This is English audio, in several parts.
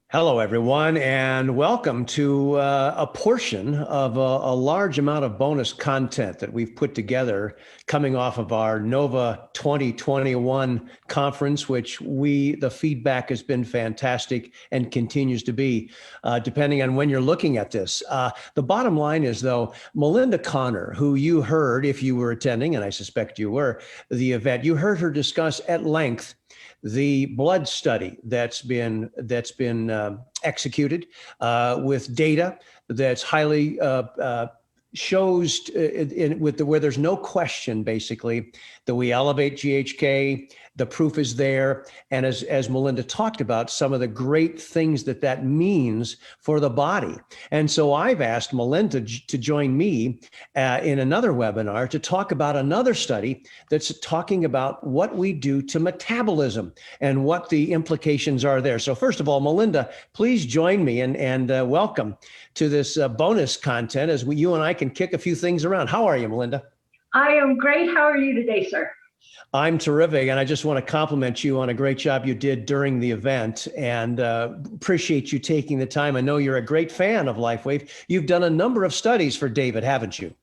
Hello, everyone, and welcome to a portion of a large amount of bonus content that we've put together coming off of our Nova 2021 conference, which the feedback has been fantastic and continues to be, depending on when you're looking at this. The bottom line is, though, Melinda Connor, who you heard if you were attending, and I suspect you were, the event, you heard her discuss at length the blood study that's been executed with data that's highly shows where there's no question basically that we elevate GHK. The proof is there, and as Melinda talked about, some of the great things that means for the body. And so I've asked Melinda to join me in another webinar to talk about another study that's talking about what we do to metabolism and what the implications are there. So first of all, Melinda, please join me and welcome to this bonus content as you and I can kick a few things around. How are you, Melinda? I am great. How are you today, sir? I'm terrific, and I just want to compliment you on a great job you did during the event, and appreciate you taking the time. I know you're a great fan of LifeWave. You've done a number of studies for David, haven't you?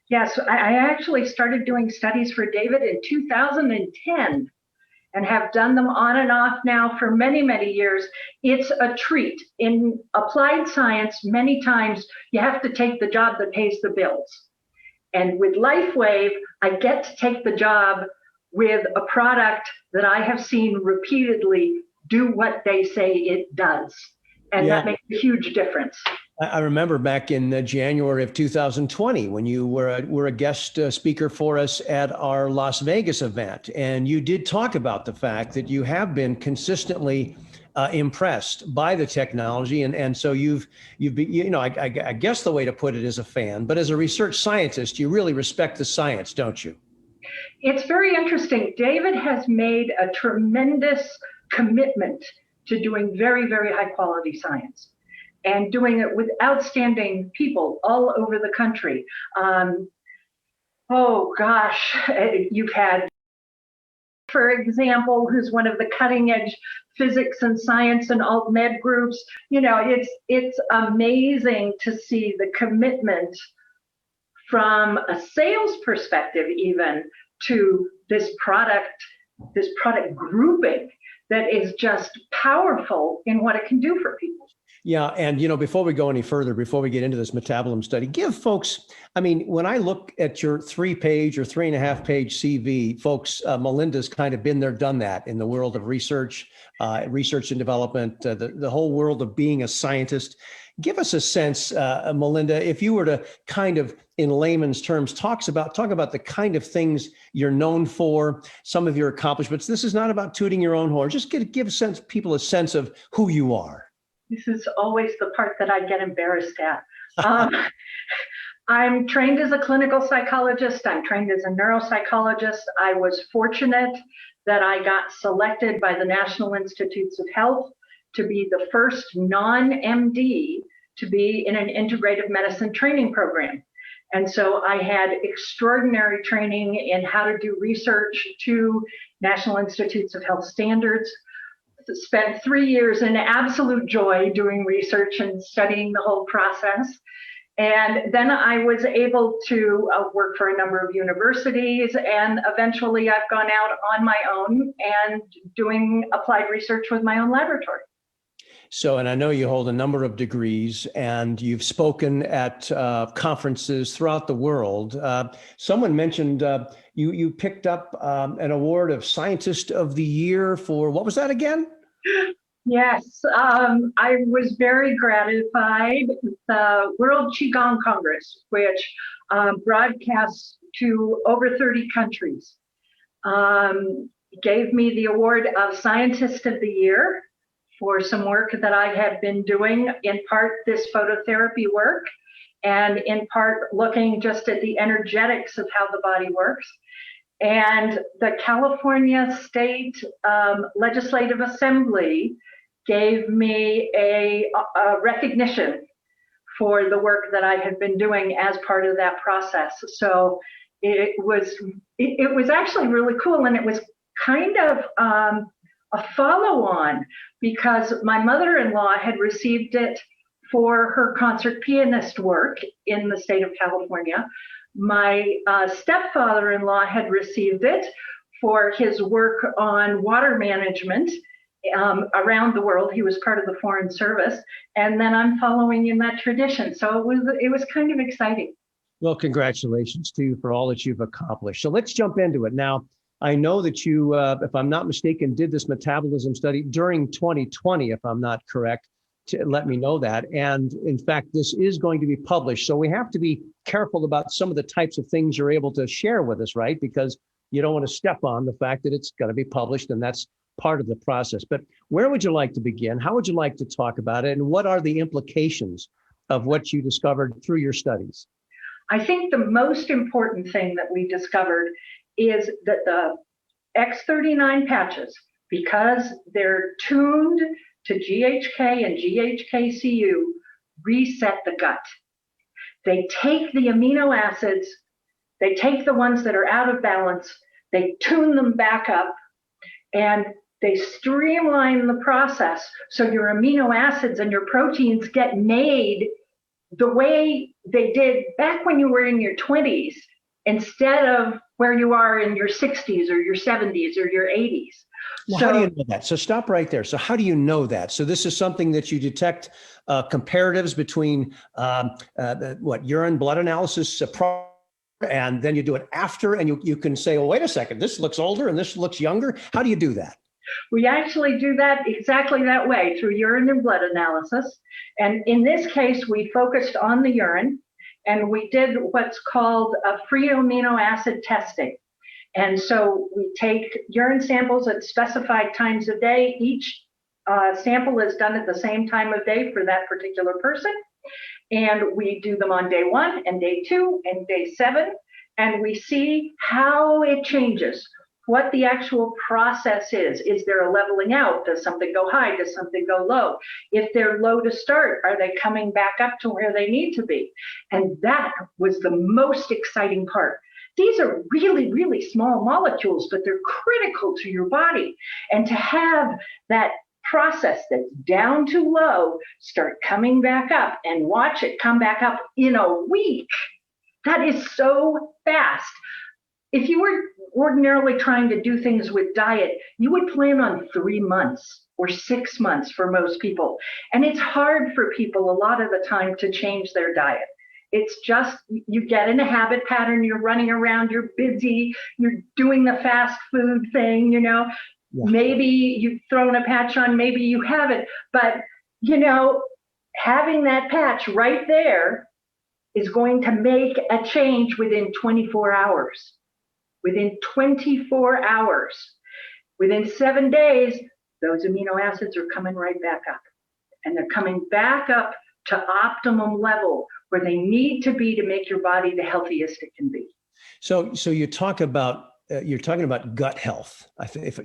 Yes, I actually started doing studies for David in 2010 and have done them on and off now for many, many years. It's a treat. In applied science, many times you have to take the job that pays the bills. And with LifeWave, I get to take the job with a product that I have seen repeatedly do what they say it does. And that makes a huge difference. I remember back in January of 2020 when you were a guest speaker for us at our Las Vegas event, and you did talk about the fact that you have been consistently impressed by the technology, and so you've been, I guess the way to put it is a fan, but as a research scientist, you really respect the science, don't you? It's very interesting. David has made a tremendous commitment to doing very, very high quality science and doing it with outstanding people all over the country. Oh gosh, you've had, for example, who's one of the cutting edge physics and science and alt med groups. It's amazing to see the commitment from a sales perspective, even to this product grouping that is just powerful in what it can do for people. Yeah, and before we go any further, before we get into this metabolism study, give folks, when I look at your 3-page or 3.5-page CV, folks, Melinda's kind of been there, done that in the world of research and development, the whole world of being a scientist. Give us a sense, Melinda, if you were to kind of, in layman's terms, talk about the kind of things you're known for, some of your accomplishments. This is not about tooting your own horn. Just give people a sense of who you are. This is always the part that I get embarrassed at. I'm trained as a clinical psychologist. I'm trained as a neuropsychologist. I was fortunate that I got selected by the National Institutes of Health to be the first non-MD to be in an integrative medicine training program. And so I had extraordinary training in how to do research to National Institutes of Health standards. Spent 3 years in absolute joy doing research and studying the whole process. And then I was able to work for a number of universities, and eventually I've gone out on my own and doing applied research with my own laboratory. So, and I know you hold a number of degrees and you've spoken at conferences throughout the world. Someone mentioned you picked up an award of Scientist of the Year for, what was that again? Yes, I was very gratified. The World Qigong Congress, which broadcasts to over 30 countries, gave me the award of Scientist of the Year for some work that I had been doing, in part this phototherapy work, and in part looking just at the energetics of how the body works. And the California State Legislative Assembly gave me a recognition for the work that I had been doing as part of that process. So it was actually really cool, and it was kind of a follow-on because my mother-in-law had received it for her concert pianist work in the state of California. My stepfather-in-law had received it for his work on water management around the world. He was part of the Foreign Service, and then I'm following in that tradition. So it was kind of exciting. Well, congratulations to you for all that you've accomplished. So let's jump into it. Now, I know that you, if I'm not mistaken, did this metabolism study during 2020, if I'm not correct. Let me know that. And in fact, this is going to be published. So we have to be careful about some of the types of things you're able to share with us, right? Because you don't want to step on the fact that it's going to be published, and that's part of the process. But where would you like to begin? How would you like to talk about it? And what are the implications of what you discovered through your studies? I think the most important thing that we discovered is that the X39 patches, because they're tuned to GHK and GHKCU, reset the gut. They take the amino acids, they take the ones that are out of balance, they tune them back up, and they streamline the process so your amino acids and your proteins get made the way they did back when you were in your 20s instead of where you are in your 60s or your 70s or your 80s. Well, how do you know that? So stop right there. So how do you know that? So this is something that you detect comparatives between urine blood analysis and then you do it after, and you can say, well, wait a second, this looks older and this looks younger. How do you do that? We actually do that exactly that way through urine and blood analysis. And in this case, we focused on the urine and we did what's called a free amino acid testing. And so we take urine samples at specified times of day. Each sample is done at the same time of day for that particular person. And we do them on day 1 and day 2 and day 7. And we see how it changes, what the actual process is. Is there a leveling out? Does something go high? Does something go low? If they're low to start, are they coming back up to where they need to be? And that was the most exciting part. These are really, really small molecules, but they're critical to your body. And to have that process that's down to low start coming back up and watch it come back up in a week, that is so fast. If you were ordinarily trying to do things with diet, you would plan on 3 months or 6 months for most people. And it's hard for people a lot of the time to change their diet. It's just, you get in a habit pattern, you're running around, you're busy, you're doing the fast food thing, you know. Yeah. Maybe you've thrown a patch on, maybe you haven't. But, you know, having that patch right there is going to make a change within 24 hours. Within 24 hours, within 7 days, those amino acids are coming right back up. And they're coming back up to optimum level where they need to be to make your body the healthiest it can be. So you talk about you're talking about gut health. I think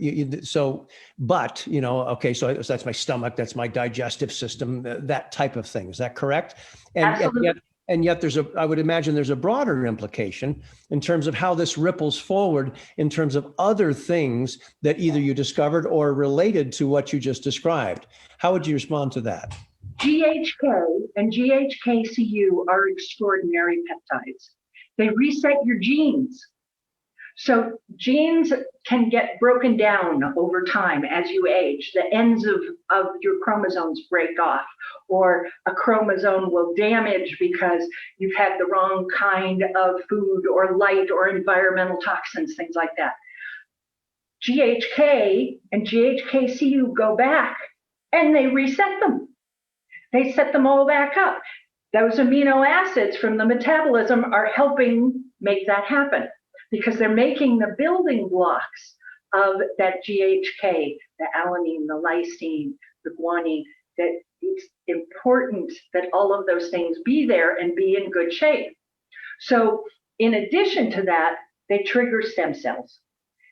but you know, okay, so that's my stomach, that's my digestive system, that type of thing. Is that correct? Absolutely. And yet I would imagine there's a broader implication in terms of how this ripples forward in terms of other things that either you discovered or related to what you just described. How would you respond to that? GHK and GHKCU are extraordinary peptides. They reset your genes. So genes can get broken down over time as you age. The ends of your chromosomes break off, or a chromosome will damage because you've had the wrong kind of food or light or environmental toxins, things like that. GHK and GHKCU go back and they reset them. They set them all back up. Those amino acids from the metabolism are helping make that happen, because they're making the building blocks of that GHK, the alanine, the lysine, the guanine, that it's important that all of those things be there and be in good shape. So in addition to that, they trigger stem cells.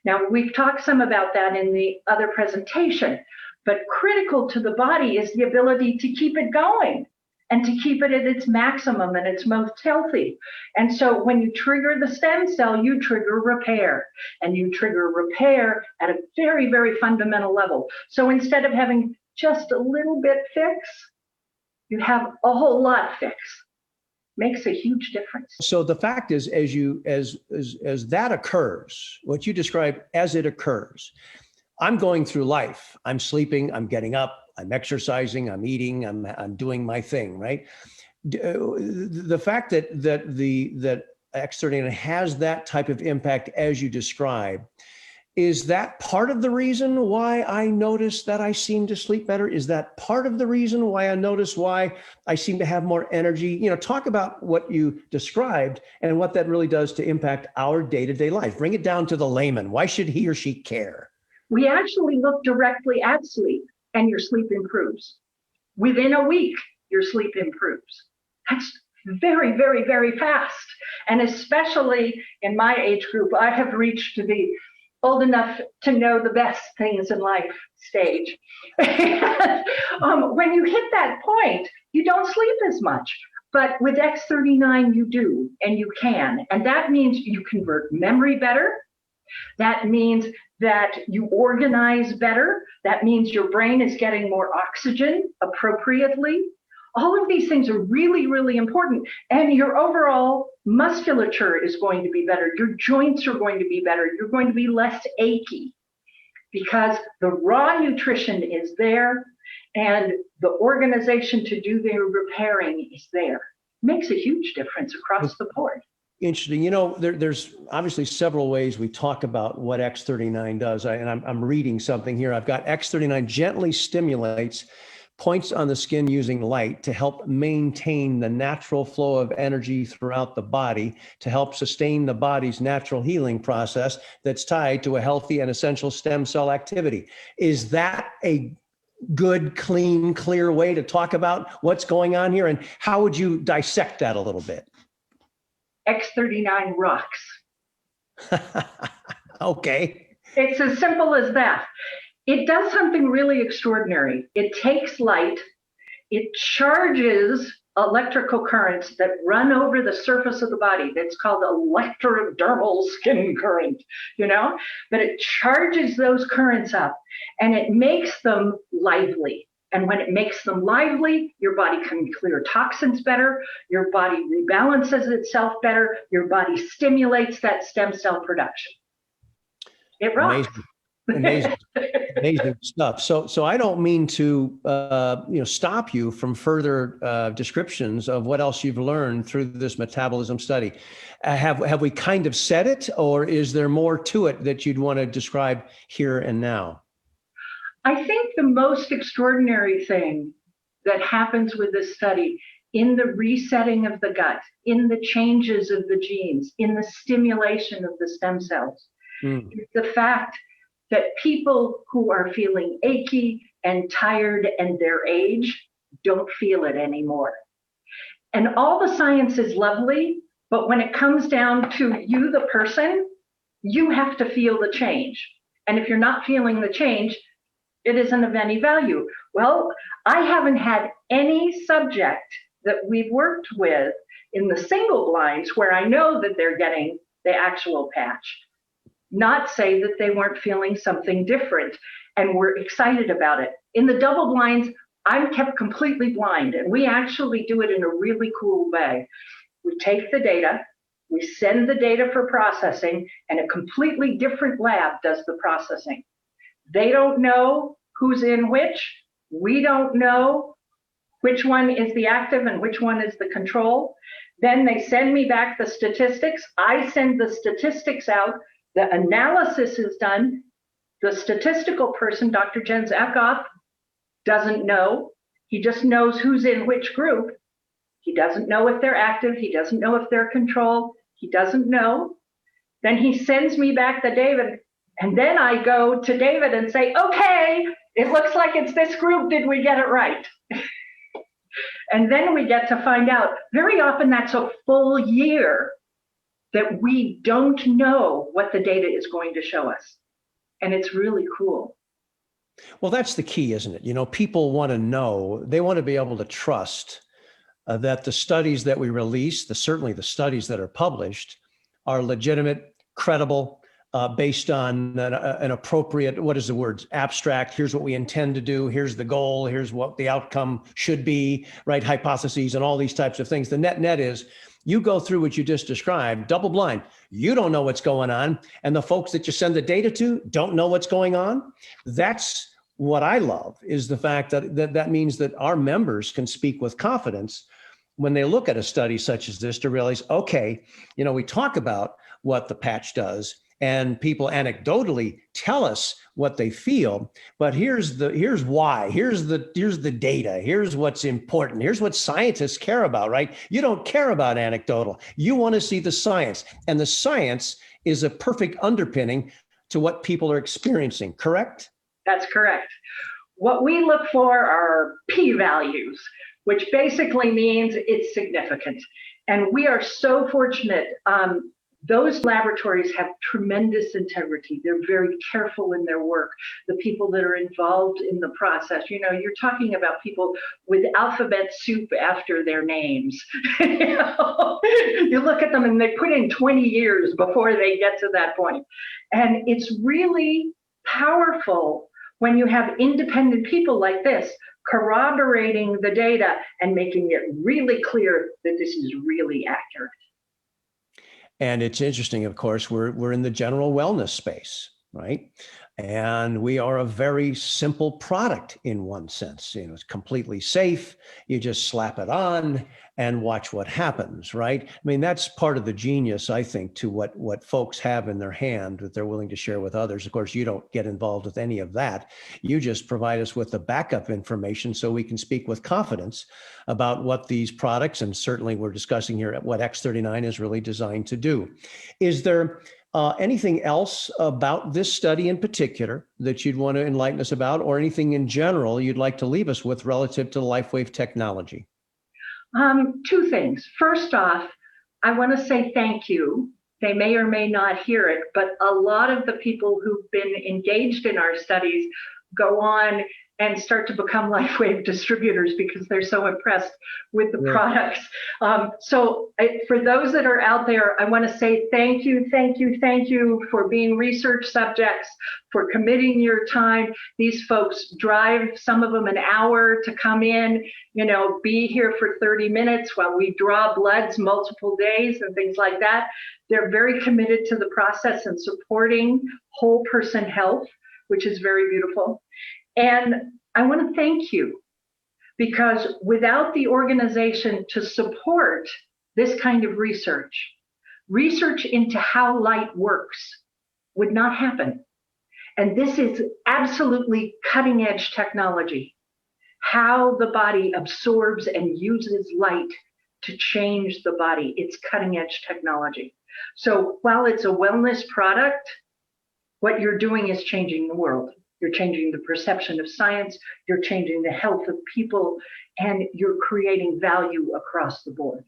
Now, we've talked some about that in the other presentation, but critical to the body is the ability to keep it going and to keep it at its maximum and its most healthy. And so when you trigger the stem cell, you trigger repair, and you trigger repair at a very, very fundamental level. So instead of having just a little bit fix, you have a whole lot fix. Makes a huge difference. So the fact is, as that occurs, what you describe as it occurs, I'm going through life. I'm sleeping, I'm getting up, I'm exercising, I'm eating, I'm doing my thing, right? The fact that X39 has that type of impact as you describe, is that part of the reason why I notice that I seem to sleep better? Is that part of the reason why I notice why I seem to have more energy? You know, talk about what you described and what that really does to impact our day-to-day life. Bring it down to the layman. Why should he or she care? We actually look directly at sleep, and your sleep improves. Within a week, your sleep improves. That's very, very, very fast. And especially in my age group, I have reached to be old enough to know the best things in life stage. When you hit that point, you don't sleep as much. But with X39, you do, and you can. And that means you convert memory better. That means that you organize better. That means your brain is getting more oxygen appropriately. All of these things are really, really important. And your overall musculature is going to be better. Your joints are going to be better. You're going to be less achy because the raw nutrition is there and the organization to do the repairing is there. Makes a huge difference across the board. Interesting. You know, there's obviously several ways we talk about what X39 does. I'm reading something here. I've got X39 gently stimulates points on the skin using light to help maintain the natural flow of energy throughout the body, to help sustain the body's natural healing process that's tied to a healthy and essential stem cell activity. Is that a good, clean, clear way to talk about what's going on here? And how would you dissect that a little bit? X39 rocks. Okay. It's as simple as that. It does something really extraordinary. It takes light, it charges electrical currents that run over the surface of the body. That's called electrodermal skin current, you know? But it charges those currents up and it makes them lively. And when it makes them lively, your body can clear toxins better, your body rebalances itself better, your body stimulates that stem cell production. It rocks. Amazing. Amazing stuff. So I don't mean to stop you from further descriptions of what else you've learned through this metabolism study. Have we kind of said it, or is there more to it that you'd want to describe here and now? I think the most extraordinary thing that happens with this study in the resetting of the gut, in the changes of the genes, in the stimulation of the stem cells, is the fact that people who are feeling achy and tired and their age don't feel it anymore. And all the science is lovely, but when it comes down to you, the person, you have to feel the change. And if you're not feeling the change, it isn't of any value. Well, I haven't had any subject that we've worked with in the single blinds where I know that they're getting the actual patch not say that they weren't feeling something different and were excited about it. In the double blinds, I'm kept completely blind, and we actually do it in a really cool way. We take the data, we send the data for processing, and a completely different lab does the processing. They don't know who's in which. We don't know which one is the active and which one is the control. Then they send me back the statistics. I send the statistics out. The analysis is done. The statistical person, Dr. Jens Eckhoff, doesn't know. He just knows who's in which group. He doesn't know if they're active. He doesn't know if they're control. He doesn't know. Then he sends me back the David, and then I go to David and say, okay, it looks like it's this group. Did we get it right? And then we get to find out. Very often that's a full year that we don't know what the data is going to show us. And it's really cool. Well, that's the key, isn't it? You know, people want to know, they want to be able to trust that the studies that we release, certainly the studies that are published, are legitimate, credible, based on an appropriate, what is the word, abstract, here's what we intend to do, here's the goal, here's what the outcome should be, right? Hypotheses and all these types of things. The net is you go through what you just described, double blind. You don't know what's going on. And the folks that you send the data to don't know what's going on. That's what I love, is the fact that means that our members can speak with confidence when they look at a study such as this to realize, okay, we talk about what the patch does, and people anecdotally tell us what they feel, but here's why, here's the data, here's what's important, here's what scientists care about, right? You don't care about anecdotal. You want to see the science, and the science is a perfect underpinning to what people are experiencing, correct? That's correct. What we look for are p-values, which basically means it's significant. And we are so fortunate. Those laboratories have tremendous integrity. They're very careful in their work. The people that are involved in the process, you're talking about people with alphabet soup after their names. You look at them and they put in 20 years before they get to that point. And it's really powerful when you have independent people like this corroborating the data and making it really clear that this is really accurate. And it's interesting, of course, we're in the general wellness space, right? And we are a very simple product in one sense. It's completely safe. You just slap it on and watch what happens, right? I mean, that's part of the genius, I think, to what folks have in their hand that they're willing to share with others. Of course, you don't get involved with any of that. You just provide us with the backup information so we can speak with confidence about what these products, and certainly we're discussing here what X39 is really designed to do. Is there anything else about this study in particular that you'd want to enlighten us about, or anything in general you'd like to leave us with relative to LifeWave technology? Two things. First off, I want to say thank you. They may or may not hear it, but a lot of the people who've been engaged in our studies go on and start to become LifeWave distributors because they're so impressed with the products. So for those that are out there, I want to say thank you for being research subjects, for committing your time. These folks drive, some of them an hour to come in, be here for 30 minutes while we draw bloods multiple days and things like that. They're very committed to the process and supporting whole person health, which is very beautiful. And I want to thank you, because without the organization to support this kind of research into how light works would not happen. And this is absolutely cutting edge technology, how the body absorbs and uses light to change the body. It's cutting edge technology. So while it's a wellness product, what you're doing is changing the world. You're changing the perception of science, you're changing the health of people, and you're creating value across the board.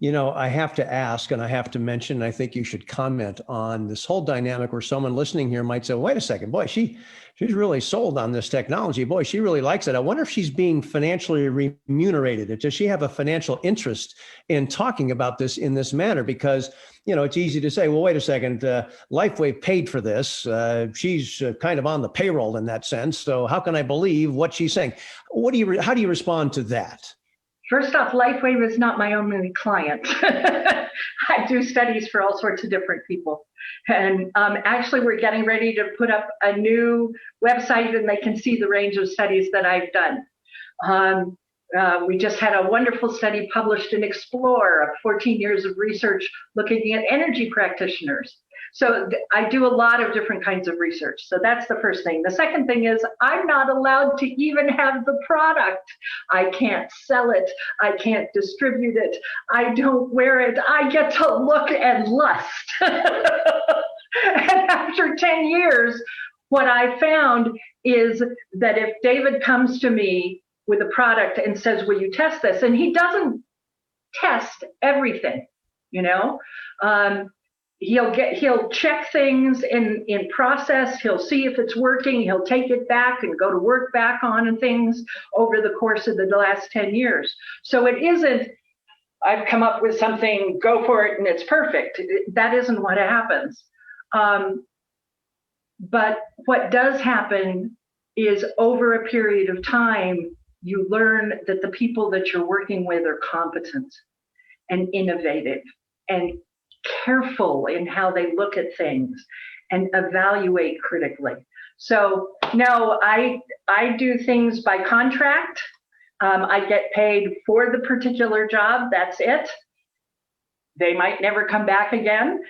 I have to ask, and I have to mention, I think you should comment on this whole dynamic where someone listening here might say, wait a second, boy, she's really sold on this technology. Boy, she really likes it. I wonder if she's being financially remunerated. Does she have a financial interest in talking about this in this manner? Because, it's easy to say, well, wait a second, LifeWave paid for this. She's kind of on the payroll in that sense. So how can I believe what she's saying? How do you respond to that? First off, LifeWave is not my only client. I do studies for all sorts of different people. And actually, we're getting ready to put up a new website and they can see the range of studies that I've done. We just had a wonderful study published in Explore of 14 years of research looking at energy practitioners. So I do a lot of different kinds of research. So that's the first thing. The second thing is I'm not allowed to even have the product. I can't sell it. I can't distribute it. I don't wear it. I get to look and lust. And after 10 years, what I found is that if David comes to me with a product and says, will you test this? And he doesn't test everything, he'll check things in process. He'll see if it's working. He'll take it back and go to work back on things over the course of the last 10 years. So it isn't, I've come up with something, go for it, and it's perfect. That isn't what happens. But what does happen is over a period of time, you learn that the people that you're working with are competent and innovative and careful in how they look at things and evaluate critically. So no, I do things by contract. I get paid for the particular job. That's it. They might never come back again.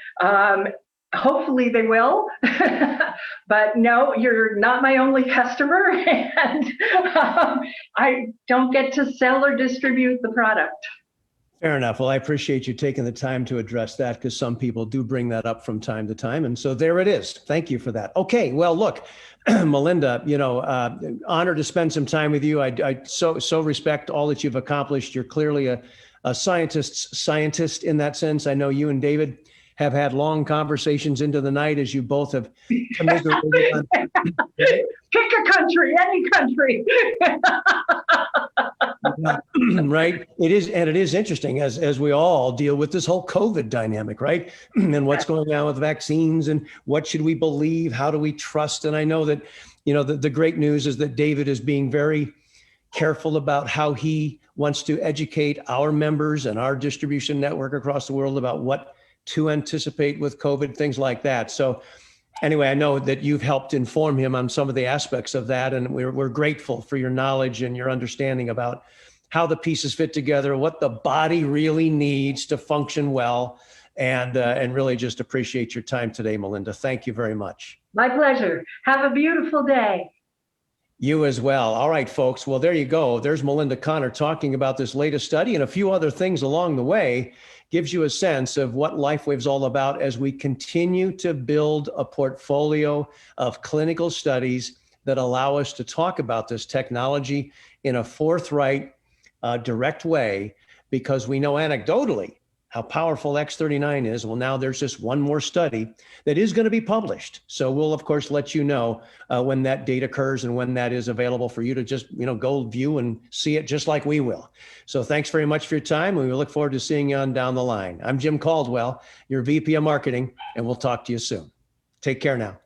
Hopefully they will, but no, you're not my only customer, and I don't get to sell or distribute the product. Fair enough. Well, I appreciate you taking the time to address that, because some people do bring that up from time to time. And so there it is. Thank you for that. Okay. Well, look, Melinda, honored to spend some time with you. I so respect all that you've accomplished. You're clearly a scientist in that sense. I know you and David have had long conversations into the night as you both have commiserated on. Pick a country, any country. Right. It is interesting as we all deal with this whole COVID dynamic, right? And what's going on with vaccines and what should we believe? How do we trust? And I know that, the great news is that David is being very careful about how he wants to educate our members and our distribution network across the world about what to anticipate with COVID, things like that. So anyway, I know that you've helped inform him on some of the aspects of that, and we're grateful for your knowledge and your understanding about how the pieces fit together, what the body really needs to function well, and really just appreciate your time today, Melinda. Thank you very much. My pleasure. Have a beautiful day. You as well. All right, folks. Well, there you go. There's Melinda Connor talking about this latest study and a few other things along the way. Gives you a sense of what LifeWave's all about as we continue to build a portfolio of clinical studies that allow us to talk about this technology in a forthright, direct way, because we know anecdotally how powerful X39 is. Well, now there's just one more study that is going to be published. So we'll, of course, let you know when that date occurs and when that is available for you to just, go view and see it just like we will. So thanks very much for your time. We look forward to seeing you on down the line. I'm Jim Caldwell, your VP of Marketing, and we'll talk to you soon. Take care now.